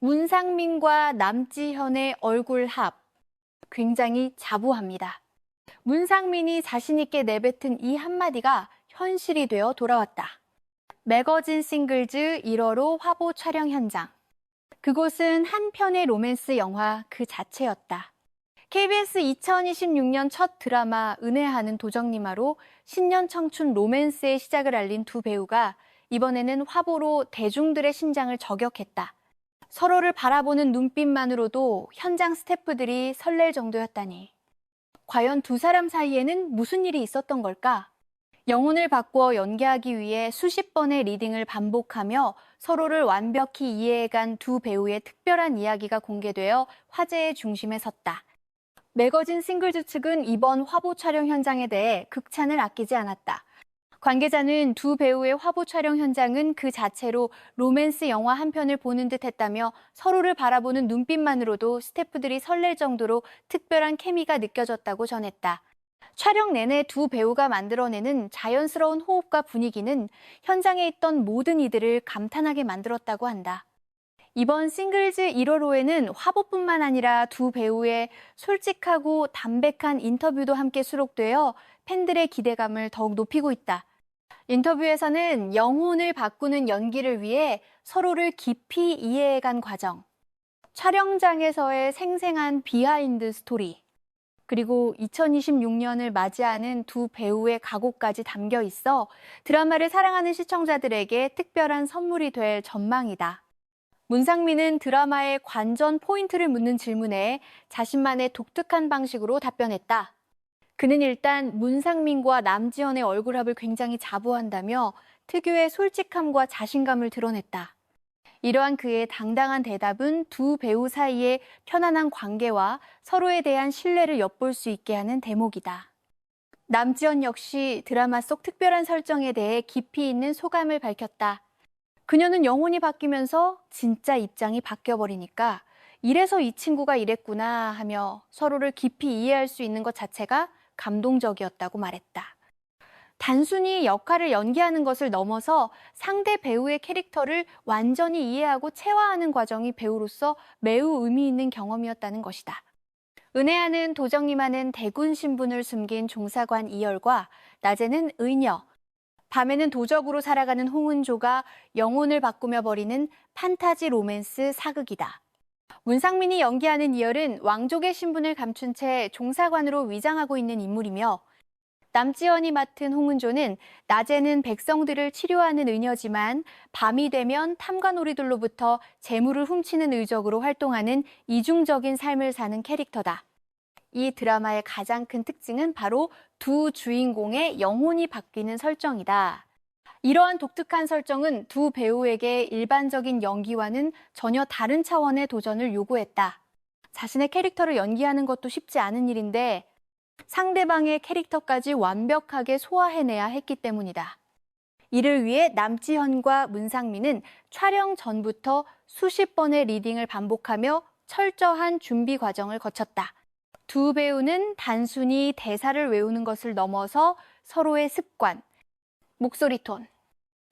문상민과 남지현의 얼굴 합. 굉장히 자부합니다. 문상민이 자신있게 내뱉은 이 한마디가 현실이 되어 돌아왔다. 매거진 싱글즈 1월호 화보 촬영 현장. 그곳은 한 편의 로맨스 영화 그 자체였다. KBS 2026년 첫 드라마 은혜하는 도정님화로 신년 청춘 로맨스의 시작을 알린 두 배우가 이번에는 화보로 대중들의 심장을 저격했다. 서로를 바라보는 눈빛만으로도 현장 스태프들이 설렐 정도였다니. 과연 두 사람 사이에는 무슨 일이 있었던 걸까? 영혼을 바꾸어 연기하기 위해 수십 번의 리딩을 반복하며 서로를 완벽히 이해해간 두 배우의 특별한 이야기가 공개되어 화제의 중심에 섰다. 매거진 싱글즈 측은 이번 화보 촬영 현장에 대해 극찬을 아끼지 않았다. 관계자는 두 배우의 화보 촬영 현장은 그 자체로 로맨스 영화 한 편을 보는 듯 했다며 서로를 바라보는 눈빛만으로도 스태프들이 설렐 정도로 특별한 케미가 느껴졌다고 전했다. 촬영 내내 두 배우가 만들어내는 자연스러운 호흡과 분위기는 현장에 있던 모든 이들을 감탄하게 만들었다고 한다. 이번 싱글즈 1월호에는 화보뿐만 아니라 두 배우의 솔직하고 담백한 인터뷰도 함께 수록되어 팬들의 기대감을 더욱 높이고 있다. 인터뷰에서는 영혼을 바꾸는 연기를 위해 서로를 깊이 이해해간 과정, 촬영장에서의 생생한 비하인드 스토리, 그리고 2026년을 맞이하는 두 배우의 각오까지 담겨 있어 드라마를 사랑하는 시청자들에게 특별한 선물이 될 전망이다. 문상민은 드라마의 관전 포인트를 묻는 질문에 자신만의 독특한 방식으로 답변했다. 그는 일단 문상민과 남지현의 얼굴합을 굉장히 자부한다며 특유의 솔직함과 자신감을 드러냈다. 이러한 그의 당당한 대답은 두 배우 사이의 편안한 관계와 서로에 대한 신뢰를 엿볼 수 있게 하는 대목이다. 남지현 역시 드라마 속 특별한 설정에 대해 깊이 있는 소감을 밝혔다. 그녀는 영혼이 바뀌면서 진짜 입장이 바뀌어버리니까 이래서 이 친구가 이랬구나 하며 서로를 깊이 이해할 수 있는 것 자체가 감동적이었다고 말했다. 단순히 역할을 연기하는 것을 넘어서 상대 배우의 캐릭터를 완전히 이해하고 체화하는 과정이 배우로서 매우 의미 있는 경험이었다는 것이다. 은혜하는 도정님화는 대군 신분을 숨긴 종사관 이열과 낮에는 의녀, 밤에는 도적으로 살아가는 홍은조가 영혼을 바꾸며 벌이는 판타지 로맨스 사극이다. 문상민이 연기하는 이열은 왕족의 신분을 감춘 채 종사관으로 위장하고 있는 인물이며 남지현이 맡은 홍은조는 낮에는 백성들을 치료하는 의녀지만 밤이 되면 탐관오리들로부터 재물을 훔치는 의적으로 활동하는 이중적인 삶을 사는 캐릭터다. 이 드라마의 가장 큰 특징은 바로 두 주인공의 영혼이 바뀌는 설정이다. 이러한 독특한 설정은 두 배우에게 일반적인 연기와는 전혀 다른 차원의 도전을 요구했다. 자신의 캐릭터를 연기하는 것도 쉽지 않은 일인데 상대방의 캐릭터까지 완벽하게 소화해내야 했기 때문이다. 이를 위해 남지현과 문상민은 촬영 전부터 수십 번의 리딩을 반복하며 철저한 준비 과정을 거쳤다. 두 배우는 단순히 대사를 외우는 것을 넘어서 서로의 습관, 목소리 톤,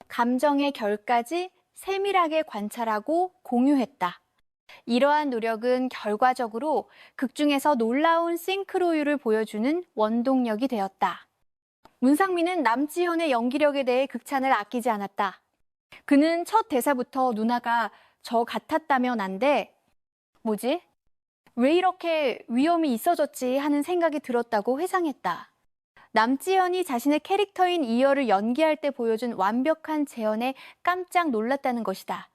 감정의 결까지 세밀하게 관찰하고 공유했다. 이러한 노력은 결과적으로 극중에서 놀라운 싱크로율을 보여주는 원동력이 되었다. 문상민은 남지현의 연기력에 대해 극찬을 아끼지 않았다. 그는 첫 대사부터 누나가 저 같았다면 안 돼. 뭐지? 왜 이렇게 위험이 있어졌지 하는 생각이 들었다고 회상했다. 남지현이 자신의 캐릭터인 이열을 연기할 때 보여준 완벽한 재현에 깜짝 놀랐다는 것이다.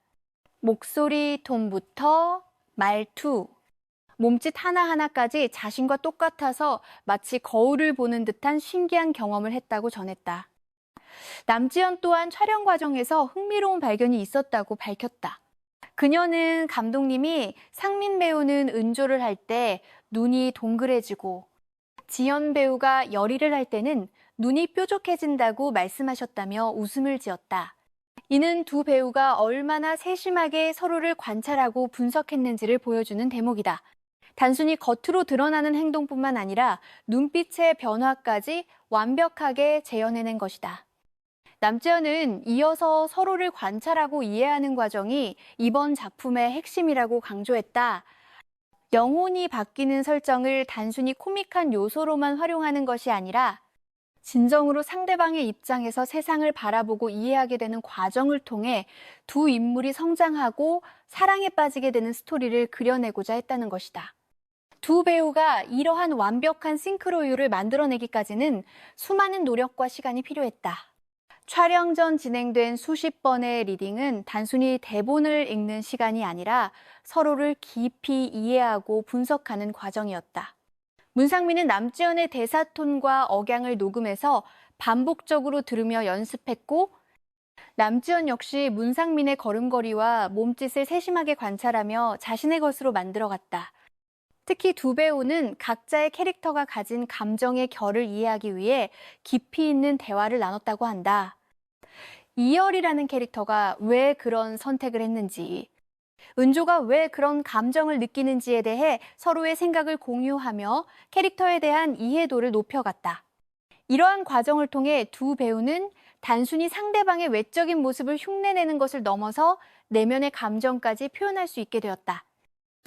목소리 톤부터 말투, 몸짓 하나하나까지 자신과 똑같아서 마치 거울을 보는 듯한 신기한 경험을 했다고 전했다. 남지현 또한 촬영 과정에서 흥미로운 발견이 있었다고 밝혔다. 그녀는 감독님이 상민 배우는 은조를 할 때 눈이 동그래지고 지연 배우가 열의를 할 때는 눈이 뾰족해진다고 말씀하셨다며 웃음을 지었다. 이는 두 배우가 얼마나 세심하게 서로를 관찰하고 분석했는지를 보여주는 대목이다. 단순히 겉으로 드러나는 행동뿐만 아니라 눈빛의 변화까지 완벽하게 재현해낸 것이다. 남지현은 이어서 서로를 관찰하고 이해하는 과정이 이번 작품의 핵심이라고 강조했다. 영혼이 바뀌는 설정을 단순히 코믹한 요소로만 활용하는 것이 아니라 진정으로 상대방의 입장에서 세상을 바라보고 이해하게 되는 과정을 통해 두 인물이 성장하고 사랑에 빠지게 되는 스토리를 그려내고자 했다는 것이다. 두 배우가 이러한 완벽한 싱크로율을 만들어내기까지는 수많은 노력과 시간이 필요했다. 촬영 전 진행된 수십 번의 리딩은 단순히 대본을 읽는 시간이 아니라 서로를 깊이 이해하고 분석하는 과정이었다. 문상민은 남지현의 대사톤과 억양을 녹음해서 반복적으로 들으며 연습했고, 남지현 역시 문상민의 걸음걸이와 몸짓을 세심하게 관찰하며 자신의 것으로 만들어갔다. 특히 두 배우는 각자의 캐릭터가 가진 감정의 결을 이해하기 위해 깊이 있는 대화를 나눴다고 한다. 이열이라는 캐릭터가 왜 그런 선택을 했는지, 은조가 왜 그런 감정을 느끼는지에 대해 서로의 생각을 공유하며 캐릭터에 대한 이해도를 높여갔다. 이러한 과정을 통해 두 배우는 단순히 상대방의 외적인 모습을 흉내내는 것을 넘어서 내면의 감정까지 표현할 수 있게 되었다.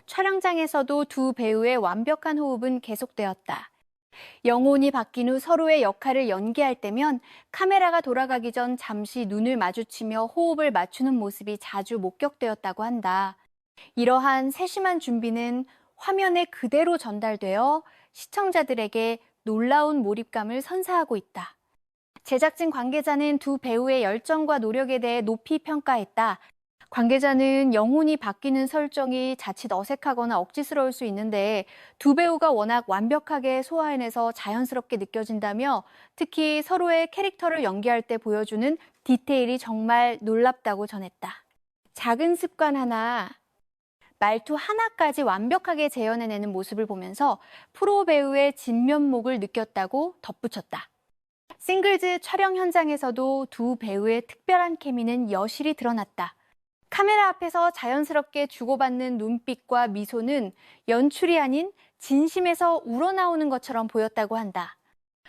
촬영장에서도 두 배우의 완벽한 호흡은 계속되었다. 영혼이 바뀐 후 서로의 역할을 연기할 때면 카메라가 돌아가기 전 잠시 눈을 마주치며 호흡을 맞추는 모습이 자주 목격되었다고 한다. 이러한 세심한 준비는 화면에 그대로 전달되어 시청자들에게 놀라운 몰입감을 선사하고 있다. 제작진 관계자는 두 배우의 열정과 노력에 대해 높이 평가했다. 관계자는 영혼이 바뀌는 설정이 자칫 어색하거나 억지스러울 수 있는데 두 배우가 워낙 완벽하게 소화해내서 자연스럽게 느껴진다며 특히 서로의 캐릭터를 연기할 때 보여주는 디테일이 정말 놀랍다고 전했다. 작은 습관 하나, 말투 하나까지 완벽하게 재현해내는 모습을 보면서 프로 배우의 진면목을 느꼈다고 덧붙였다. 싱글즈 촬영 현장에서도 두 배우의 특별한 케미는 여실히 드러났다. 카메라 앞에서 자연스럽게 주고받는 눈빛과 미소는 연출이 아닌 진심에서 우러나오는 것처럼 보였다고 한다.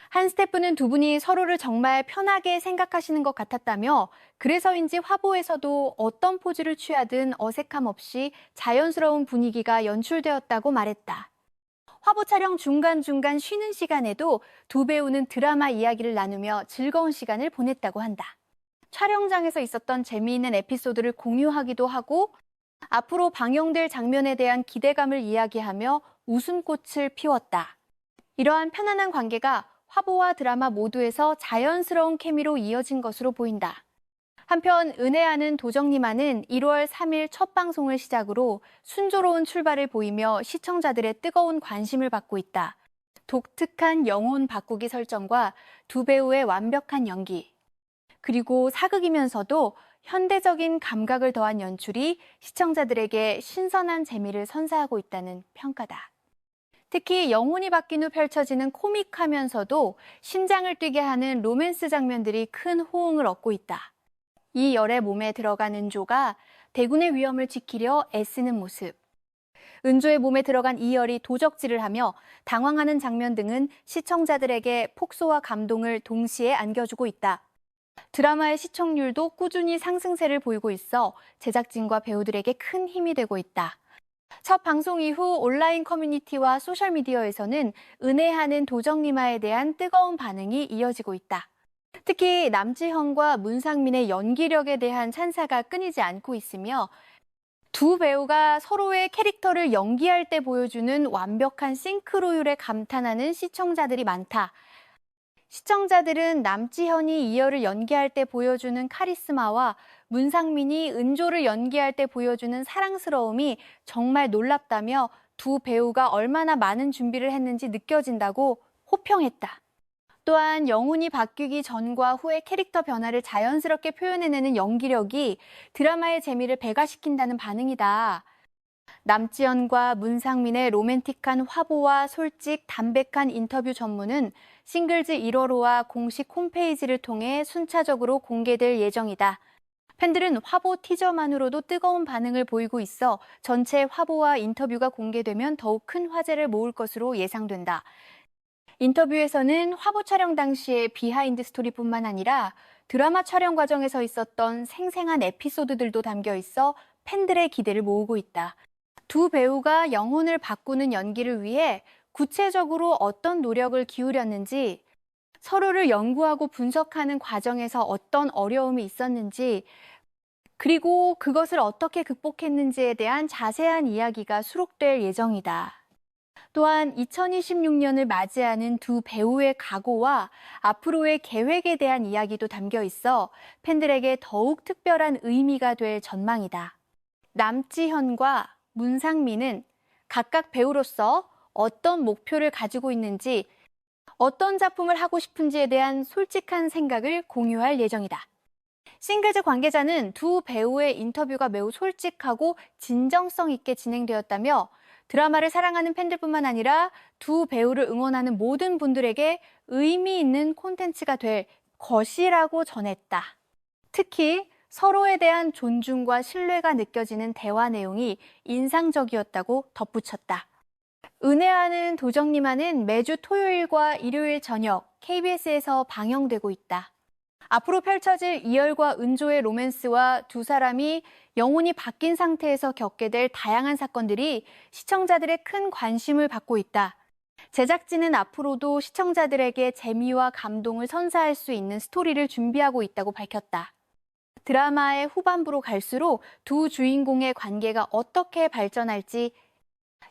한 스태프는 두 분이 서로를 정말 편하게 생각하시는 것 같았다며 그래서인지 화보에서도 어떤 포즈를 취하든 어색함 없이 자연스러운 분위기가 연출되었다고 말했다. 화보 촬영 중간중간 쉬는 시간에도 두 배우는 드라마 이야기를 나누며 즐거운 시간을 보냈다고 한다. 촬영장에서 있었던 재미있는 에피소드를 공유하기도 하고 앞으로 방영될 장면에 대한 기대감을 이야기하며 웃음꽃을 피웠다. 이러한 편안한 관계가 화보와 드라마 모두에서 자연스러운 케미로 이어진 것으로 보인다. 한편 은혜아는 도정님아는 1월 3일 첫 방송을 시작으로 순조로운 출발을 보이며 시청자들의 뜨거운 관심을 받고 있다. 독특한 영혼 바꾸기 설정과 두 배우의 완벽한 연기, 그리고 사극이면서도 현대적인 감각을 더한 연출이 시청자들에게 신선한 재미를 선사하고 있다는 평가다. 특히 영혼이 바뀐 후 펼쳐지는 코믹하면서도 심장을 뛰게 하는 로맨스 장면들이 큰 호응을 얻고 있다. 이 열의 몸에 들어간 은조가 대군의 위험을 지키려 애쓰는 모습, 은조의 몸에 들어간 이열이 도적질을 하며 당황하는 장면 등은 시청자들에게 폭소와 감동을 동시에 안겨주고 있다. 드라마의 시청률도 꾸준히 상승세를 보이고 있어 제작진과 배우들에게 큰 힘이 되고 있다. 첫 방송 이후 온라인 커뮤니티와 소셜미디어에서는 은혜하는 도정님아에 대한 뜨거운 반응이 이어지고 있다. 특히 남지현과 문상민의 연기력에 대한 찬사가 끊이지 않고 있으며 두 배우가 서로의 캐릭터를 연기할 때 보여주는 완벽한 싱크로율에 감탄하는 시청자들이 많다. 시청자들은 남지현이 이열을 연기할 때 보여주는 카리스마와 문상민이 은조를 연기할 때 보여주는 사랑스러움이 정말 놀랍다며 두 배우가 얼마나 많은 준비를 했는지 느껴진다고 호평했다. 또한 영혼이 바뀌기 전과 후의 캐릭터 변화를 자연스럽게 표현해내는 연기력이 드라마의 재미를 배가시킨다는 반응이다. 남지현과 문상민의 로맨틱한 화보와 솔직, 담백한 인터뷰 전문은 싱글즈 1월호와 공식 홈페이지를 통해 순차적으로 공개될 예정이다. 팬들은 화보 티저만으로도 뜨거운 반응을 보이고 있어 전체 화보와 인터뷰가 공개되면 더욱 큰 화제를 모을 것으로 예상된다. 인터뷰에서는 화보 촬영 당시의 비하인드 스토리뿐만 아니라 드라마 촬영 과정에서 있었던 생생한 에피소드들도 담겨 있어 팬들의 기대를 모으고 있다. 두 배우가 영혼을 바꾸는 연기를 위해 구체적으로 어떤 노력을 기울였는지, 서로를 연구하고 분석하는 과정에서 어떤 어려움이 있었는지, 그리고 그것을 어떻게 극복했는지에 대한 자세한 이야기가 수록될 예정이다. 또한 2026년을 맞이하는 두 배우의 각오와 앞으로의 계획에 대한 이야기도 담겨 있어 팬들에게 더욱 특별한 의미가 될 전망이다. 남지현과 문상민은 각각 배우로서 어떤 목표를 가지고 있는지, 어떤 작품을 하고 싶은지에 대한 솔직한 생각을 공유할 예정이다. 싱글즈 관계자는 두 배우의 인터뷰가 매우 솔직하고 진정성 있게 진행되었다며 드라마를 사랑하는 팬들뿐만 아니라 두 배우를 응원하는 모든 분들에게 의미 있는 콘텐츠가 될 것이라고 전했다. 특히 서로에 대한 존중과 신뢰가 느껴지는 대화 내용이 인상적이었다고 덧붙였다. 은혜하는 도정님아는 매주 토요일과 일요일 저녁 KBS에서 방영되고 있다. 앞으로 펼쳐질 이열과 은조의 로맨스와 두 사람이 영혼이 바뀐 상태에서 겪게 될 다양한 사건들이 시청자들의 큰 관심을 받고 있다. 제작진은 앞으로도 시청자들에게 재미와 감동을 선사할 수 있는 스토리를 준비하고 있다고 밝혔다. 드라마의 후반부로 갈수록 두 주인공의 관계가 어떻게 발전할지,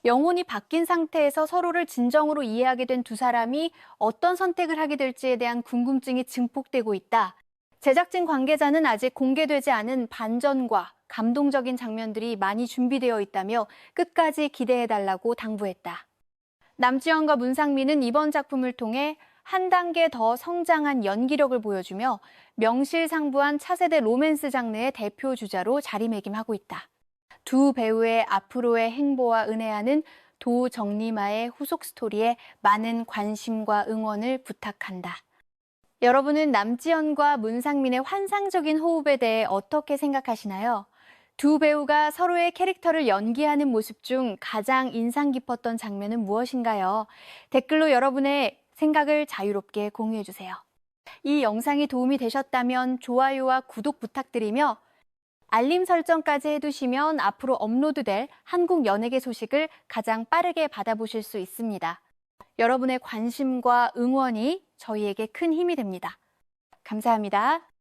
영혼이 바뀐 상태에서 서로를 진정으로 이해하게 된 두 사람이 어떤 선택을 하게 될지에 대한 궁금증이 증폭되고 있다. 제작진 관계자는 아직 공개되지 않은 반전과 감동적인 장면들이 많이 준비되어 있다며 끝까지 기대해달라고 당부했다. 남지현과 문상민은 이번 작품을 통해 한 단계 더 성장한 연기력을 보여주며 명실상부한 차세대 로맨스 장르의 대표 주자로 자리매김하고 있다. 두 배우의 앞으로의 행보와 은혜하는 도정리마의 후속 스토리에 많은 관심과 응원을 부탁한다. 여러분은 남지현과 문상민의 환상적인 호흡에 대해 어떻게 생각하시나요? 두 배우가 서로의 캐릭터를 연기하는 모습 중 가장 인상 깊었던 장면은 무엇인가요? 댓글로 여러분의 생각을 자유롭게 공유해주세요. 이 영상이 도움이 되셨다면 좋아요와 구독 부탁드리며 알림 설정까지 해두시면 앞으로 업로드될 한국 연예계 소식을 가장 빠르게 받아보실 수 있습니다. 여러분의 관심과 응원이 저희에게 큰 힘이 됩니다. 감사합니다.